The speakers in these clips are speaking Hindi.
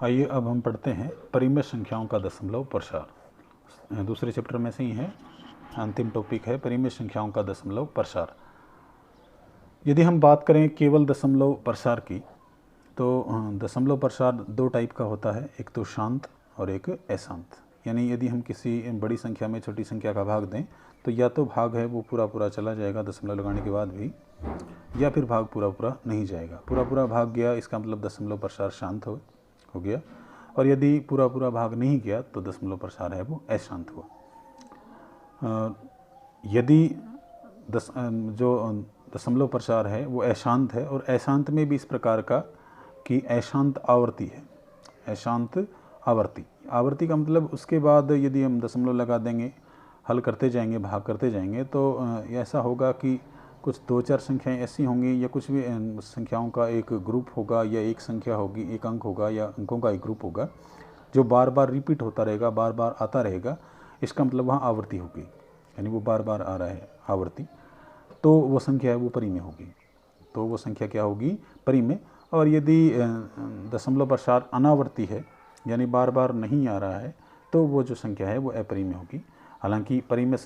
आइए अब हम पढ़ते हैं परिमेय संख्याओं का दशमलव प्रसार। दूसरे चैप्टर में से ही है, अंतिम टॉपिक है परिमेय संख्याओं का दशमलव प्रसार। यदि हम बात करें केवल दशमलव प्रसार की, तो दशमलव प्रसार दो टाइप का होता है, एक तो शांत और एक अशांत। यानी यदि हम किसी बड़ी संख्या में छोटी संख्या का भाग दें तो या तो भाग है वो पूरा पूरा चला जाएगा दशमलव लगाने के बाद भी, या फिर भाग पूरा पूरा नहीं जाएगा। पूरा पूरा भाग गया इसका मतलब दशमलव प्रसार शांत हो गया, और यदि पूरा पूरा भाग नहीं गया तो दशमलव प्रसार है वो अशांत हुआ। यदि जो दशमलव प्रसार है वो अशांत है, और अशांत में भी इस प्रकार का कि अशांत आवर्ती है। अशांत आवर्ती, आवर्ती का मतलब उसके बाद यदि हम दशमलव लगा देंगे, हल करते जाएंगे, भाग करते जाएंगे, तो ऐसा होगा कि कुछ दो चार संख्याएं ऐसी होंगी, या कुछ भी संख्याओं का एक ग्रुप होगा, या एक संख्या होगी, एक अंक होगा, या अंकों का एक ग्रुप होगा जो बार बार रिपीट होता रहेगा, बार बार आता रहेगा। इसका मतलब वहाँ आवर्ती होगी, यानी वो बार बार आ रहा है आवर्ती, तो वो संख्या है वो परिमेय होगी। तो वो संख्या क्या होगी? परिमेय। और यदि दशमलव प्रसार अनावर्ती है, यानी बार बार नहीं आ रहा है, तो वो जो संख्या है वो अपरिमेय होगी। हालांकि परिमेय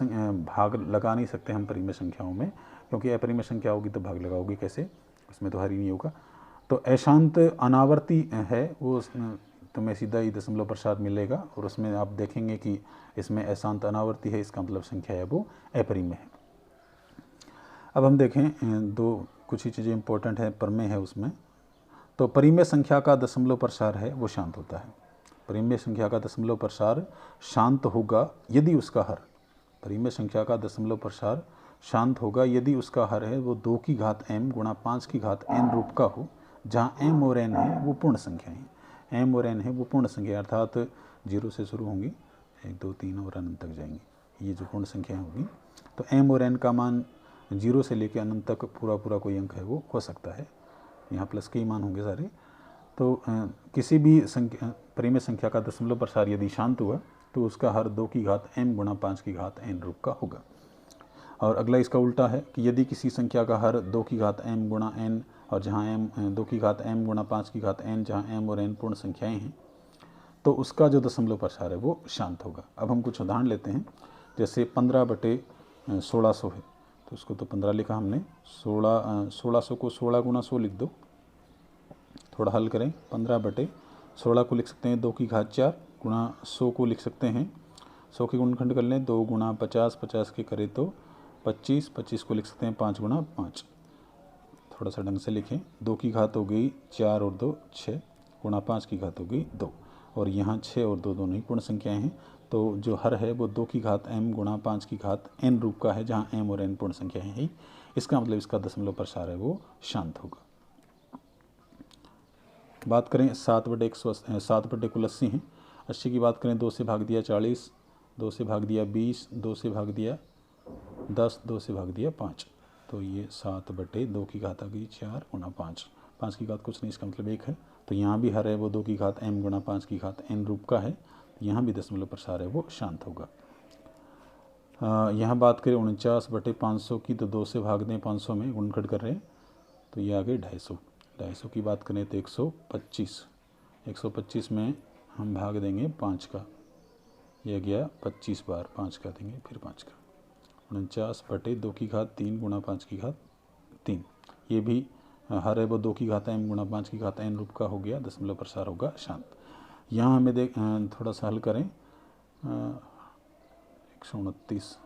भाग लगा नहीं सकते हम परिमेय संख्याओं में, क्योंकि अपरिमेय संख्या होगी तो भाग लगाओगे कैसे, उसमें तो हर ही नहीं होगा। तो अशांत अनावर्ती है वो तुम्हें सीधा ही दशमलव प्रसार मिलेगा, और उसमें आप देखेंगे कि इसमें अशांत अनावर्ती है, इसका मतलब संख्या है वो अपरिमेय है। अब हम देखें दो कुछ ही चीज़ें इंपॉर्टेंट है, प्रमेय है उसमें। तो परिमेय संख्या का दशमलव प्रसार है वो शांत होता है। परिमेय संख्या का दशमलव प्रसार शांत होगा यदि उसका हर, परिमेय संख्या का दशमलव प्रसार शांत होगा यदि उसका हर है वो 2 की घात m गुणा 5 की घात n रूप का हो, जहाँ m और n है वो पूर्ण संख्या है। m और n है वो पूर्ण संख्या, अर्थात 0 से शुरू होंगी, 1 2 3 और अनंत तक जाएंगी, ये जो पूर्ण संख्या होगी। तो m और n का मान 0 से लेकर अनंत तक पूरा पूरा कोई अंक है वो हो सकता है, यहाँ प्लस के ही मान होंगे सारे। तो किसी भी संख्या परिमेय संख्या का दशमलव प्रसार यदि शांत हुआ तो उसका हर 2 की घात m गुणा 5 की घात n रूप का होगा। और अगला इसका उल्टा है कि यदि किसी संख्या का हर 2 की घात m गुणा n, और जहाँ m 2 की घात m गुणा 5 की घात n, जहाँ m और n पूर्ण संख्याएं हैं, तो उसका जो दशमलव प्रसार है वो शांत होगा। अब हम कुछ उदाहरण लेते हैं, जैसे 15/1600 है, तो उसको तो 15 लिखा हमने, 1600 को 16 गुणा 100 लिख दो। थोड़ा हल करें, 15/16 को लिख सकते हैं 2 की घात 4 गुणा 100 को लिख सकते हैं 100 के गुणनखंड कर लें 2 गुणा 50, 50 के करें तो 25, 25 को लिख सकते हैं 5 गुणा 5। थोड़ा सा ढंग से लिखें, 2 की घात हो गई 4 और 2 6 गुणा 5 की घात हो गई 2, और यहाँ 6 और 2 दोनों ही पूर्ण संख्याएँ हैं। तो जो हर है वो 2 की घात m गुणा 5 की घात n रूप का है, जहाँ m और n पूर्ण संख्याएँ हैं। इसका मतलब इसका दशमलव प्रसार है वो शांत होगा। बात करें 7/180 कुल 80 हैं। 80 की बात करें, 2 से भाग दिया 40, 2 से भाग दिया 20, 2 से भाग दिया 10, 2 से भाग दिया 5, तो ये 7/2 की घात आ गई 4 गुणा 5, 5 की घात कुछ नहीं, इसका मतलब 1 है। तो यहाँ भी हर है वो 2 की घात m गुणा 5 की घात n रूप का है, तो यहाँ भी दशमलव प्रसार है वो शांत होगा। यहाँ बात करें 49/500 की, तो 2 से भाग दें 500 में, गुणनखंड कर रहे हैं, तो ये आ गए 250। 250 की बात करें तो 125, 125 में हम भाग देंगे 5 का, यह गया 25 बार, 5 का देंगे फिर 5 का, 49/2 की घात 3 गुणा 5 की घात 3, ये भी हर है वो 2 की घात m गुणा 5 की घात n रूप का हो गया, दशमलव प्रसार होगा शांत। यहाँ हमें थोड़ा सा हल करें, 129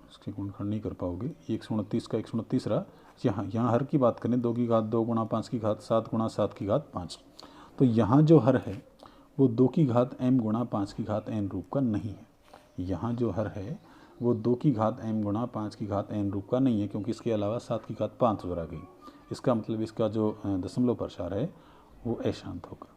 इसके गुणनखंड नहीं कर पाओगे, ये 129 का 129 रहा। यहाँ हर की बात करें, 2 की घात 2 गुणा 5 की घात 7 गुणा 7 की घात 5, तो यहाँ जो हर है वो 2 की घात m गुणा 5 की घात n रूप का नहीं है। यहाँ जो हर है वो 2 की घात m गुणा 5 की घात n रूप का नहीं है, क्योंकि इसके अलावा 7 की घात 5 और आ गई। इसका मतलब इसका जो दशमलव प्रसार है वो अशांत होगा,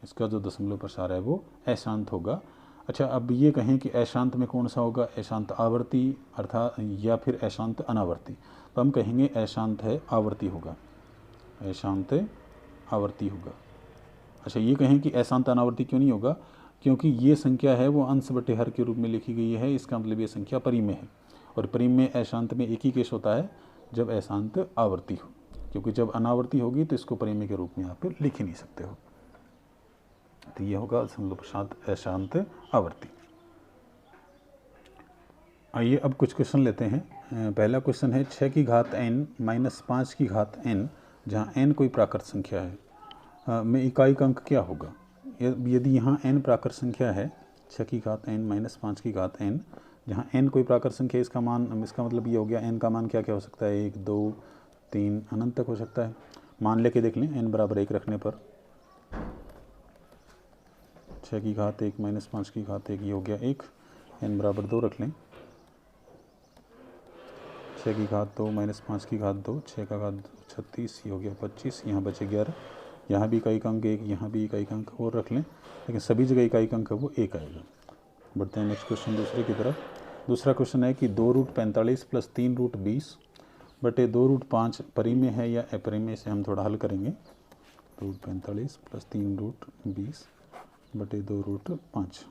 इसका जो दशमलव प्रसार है वो अशांत होगा। अच्छा, अब ये कहें कि अशांत में कौन सा होगा, अशांत आवर्ती अर्थात या फिर अशांत अनावर्ती, तो हम कहेंगे अशांत है आवर्ती होगा, अशांत आवर्ती होगा। अच्छा, ये कहें कि अशांत अनावर्ती क्यों नहीं होगा, क्योंकि ये संख्या है वो अंश बटे हर के रूप में लिखी गई है, इसका मतलब ये संख्या परिमेय है, और परिमेय अशांत में एक ही केस होता है जब अशांत आवर्ती हो। क्योंकि जब अनावर्ती होगी तो इसको परिमेय के रूप में आप लिख ही नहीं सकते हो। तो ये होगा समलुप शांत अशांत आवर्ती। आइए अब कुछ क्वेश्चन लेते हैं। पहला क्वेश्चन है 6 की घात n माइनस 5 की घात n, जहाँ n कोई प्राकृत संख्या है, में इकाई का अंक क्या होगा। यदि यहाँ n प्राकृत संख्या है, 6 की घात n माइनस 5 की घात n, जहाँ n कोई प्राकृत संख्या, इसका मतलब ये हो गया n का मान क्या क्या हो सकता है, 1 2 3 अनंत तक हो सकता है। मान लेके देख लें, n बराबर 1 रखने पर 6 की घात 1 माइनस 5 की घात 1 ये हो गया 1, n बराबर 2 रख लें, 6 की घात 2 माइनस 5 की घात 2, 6 का घात 36 ये हो गया 25, यहाँ बचे 11, यहाँ भी इकाई का अंक 1, यहाँ भी इकाई का अंक और रख लें, लेकिन सभी जगह इकाई का अंक है वो 1 आएगा। बढ़ते हैं नेक्स्ट क्वेश्चन दूसरे की तरफ। दूसरा क्वेश्चन है कि 2√45 प्लस 3√20 बटे 2√5 परिमेय है या अपरिमेय, से हम थोड़ा हल करेंगे। 2√45 प्लस 3√20 बटे 2√5।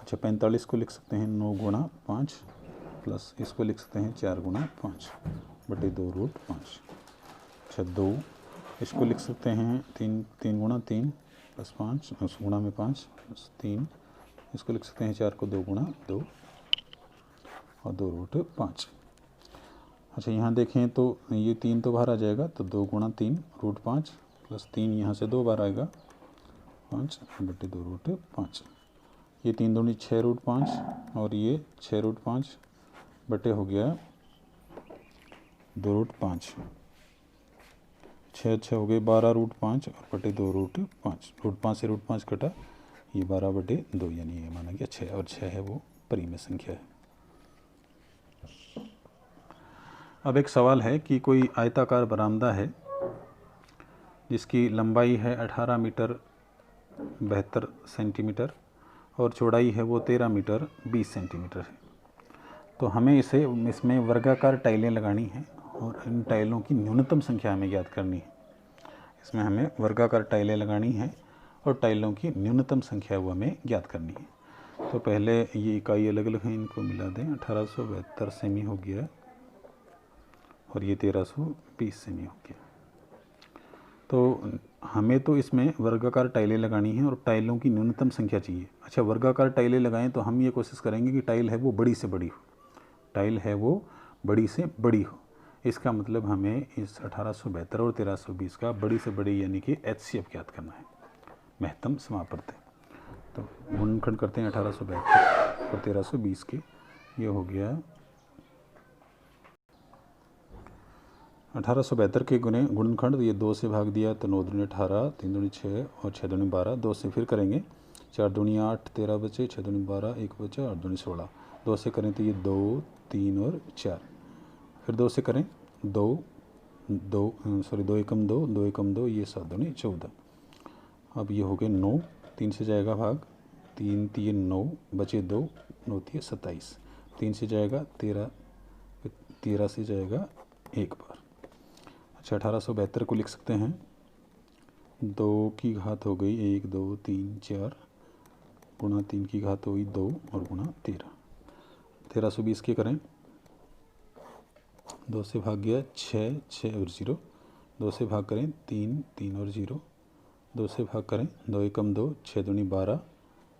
अच्छा, 45 को लिख सकते हैं 9 गुणा 5 प्लस इसको लिख सकते हैं 4 गुणा 5 बटे 2√5। अच्छा, 2 इसको लिख सकते हैं 3 गुणा 3 प्लस 5 उस गुणा में 5 प्लस 3, इसको लिख सकते हैं 4 को 2 गुणा 2 और 2√5। अच्छा, यहाँ देखें तो ये 3 तो बाहर आ जाएगा, तो 2 गुणा 3√5 प्लस 3 यहाँ से 2 बार आएगा 5 बटे 2√5। ये 3 दूनी 6√5 और ये 6√5 बटे हो गया 2√5। 6 6 हो गए 12√5 और बटे 2√5। √5 से √5 कटा, ये 12 बटे 2, यानी ये माना गया 6, और 6 है वो परिमेय संख्या है। अब एक सवाल है कि कोई आयताकार बरामदा है जिसकी लंबाई है 18 मीटर 72 सेंटीमीटर और चौड़ाई है वो 13 मीटर 20 सेंटीमीटर है। तो हमें इसमें वर्गाकार टाइलें लगानी हैं और इन टाइलों की न्यूनतम संख्या हमें ज्ञात करनी है। इसमें हमें वर्गाकार टाइलें लगानी हैं और टाइलों की न्यूनतम संख्या वो हमें ज्ञात करनी है। तो पहले ये इकाई अलग अलग हैं, इनको मिला दें। 1872 सेमी हो गया और ये 1320 सेमी हो गया। तो हमें तो इसमें वर्गाकार टाइलें लगानी है और टाइलों की न्यूनतम संख्या चाहिए। अच्छा, वर्गाकार टाइलें लगाएं तो हम ये कोशिश करेंगे कि टाइल है वो बड़ी से बड़ी हो, टाइल है वो बड़ी से बड़ी हो। इसका मतलब हमें इस 1872 और 1320 का बड़ी से बड़ी यानी कि HCF ज्ञात करना है, महत्तम समापवर्ती। तो गुणनखंड करते हैं 1872 और 1320 के। ये हो गया 1872 के गुणनखंड, ये 2 से भाग दिया तो 9 दूनी 18, 3 दूनी 6 और 6 दूनी 12। 2 से फिर करेंगे, 4 दूनी 8, 13 बचे, 6 दूनी 12, 1 बचा, 8 दूनी 16। 2 से करें तो ये 2 3 और 4। फिर 2 से करें 2 एकम 2, 2 एकम 2, ये 7 दूनी 14। अब ये हो गए 9, 3 से जाएगा भाग, 3 3 9 बचे 2, 9 3 27। 3 से जाएगा 13, 13 से जाएगा 1 बार। अच्छा, 1872 को लिख सकते हैं 2 की घात हो गई 1 2 3 4 गुणा 3 की घात हो गई 2 और गुणा 13। 1320 के करें, 2 से भाग गया 6 6 और 0। 2 से भाग करें 3 3 और 0। 2 से भाग करें 2 एकम 2, 6 दूनी 12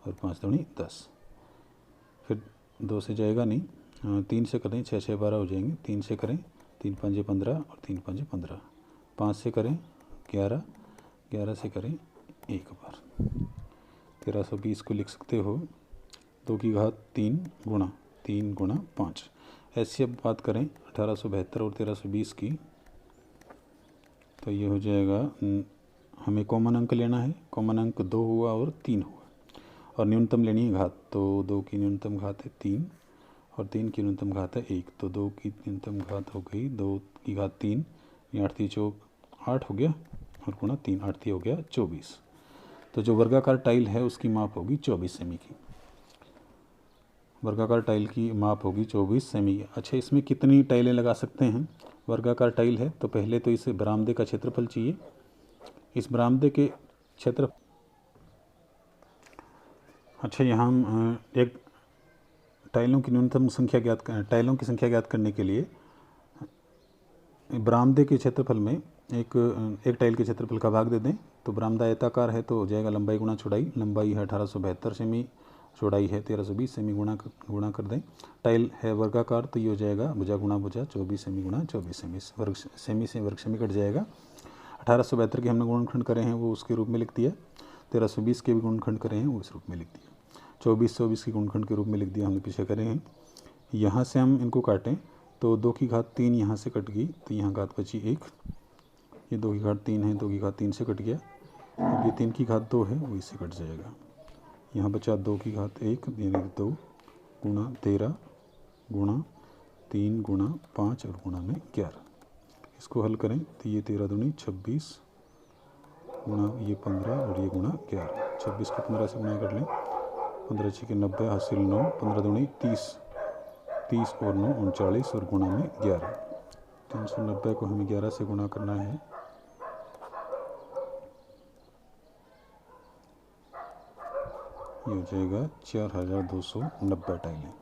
और 5 दूनी 10। फिर 2 से जाएगा नहीं, 3 से करें 6 6 12 हो जाएंगे। 3 से करें 3 5 15 और 3 5 15। 5 से करें 11, 11 से करें 1 बार। 1320 को लिख सकते हो 2 की घात 3 गुणा 5। ऐसी अब बात करें 1872 और 1320 की, तो ये हो जाएगा, हमें कॉमन अंक लेना है। कॉमन अंक 2 हुआ और 3 हुआ और न्यूनतम लेनी है घात। तो 2 की न्यूनतम घात है 3 और 3 की न्यूनतम घात है 1। तो 2 की न्यूनतम घात हो गई 2 की घात 3, ये 8 3 चौक 8 हो गया और गुणा 3, 8 3 हो गया 24। तो जो वर्गाकार टाइल है उसकी माप होगी 24 सेमी की। वर्गाकार टाइल की माप होगी 24 सेमी की। अच्छा, इसमें कितनी टाइलें लगा सकते हैं? वर्गाकार टाइल है तो पहले तो इस बरामदे का क्षेत्रफल चाहिए। इस बरामदे के क्षेत्र, अच्छा, यहाँ हम एक टाइलों की न्यूनतम संख्या टाइलों की संख्या ज्ञात करने के लिए बरामदे के क्षेत्रफल में एक टाइल के क्षेत्रफल का भाग दे दें तो बरामदा आयताकार है तो हो जाएगा लंबाई गुणा चौड़ाई। लंबाई है 1872 सेमी, चौड़ाई है 1320 सेमी, गुणा कर दें। टाइल है वर्गाकार तो ये हो जाएगा भुजा गुणा भुजा 24 सेमी गुणा 24 सेमी, वर्ग सेमी से वर्ग सेमी कट जाएगा। 1872 के हमने गुणनखंड करे हैं वो उसके रूप में लिख दिया, 1320 के भी गुणनखंड करे हैं वो इस रूप में लिख दिया, 24 के गुणनखंड के रूप में लिख दिया हमने पीछे करे हैं। यहाँ से हम इनको काटें तो 2 की घात 3 यहाँ से कट गई तो यहाँ घात बची 1, ये 2 की घात 3 है, 2 की घात 3 से कट गया। अब ये 3 की घात 2 है वो इससे कट जाएगा। यहाँ बचा 2 की घात 1 यानी 2 गुणा 13 गुणा 3 गुणा 5 और गुणा में 11। इसको हल करें तो ये 13 दूनी 26 गुणा ये 15 और ये गुणा 11। 26 को 15 से गुणा कर लें, 15 6 के 90 हासिल 9, 15 दूनी 30, 30 और 9 39 और गुणा में 11। 390 को हमें 11 से गुणा करना है, ये हो जाएगा 4290 टाइलें।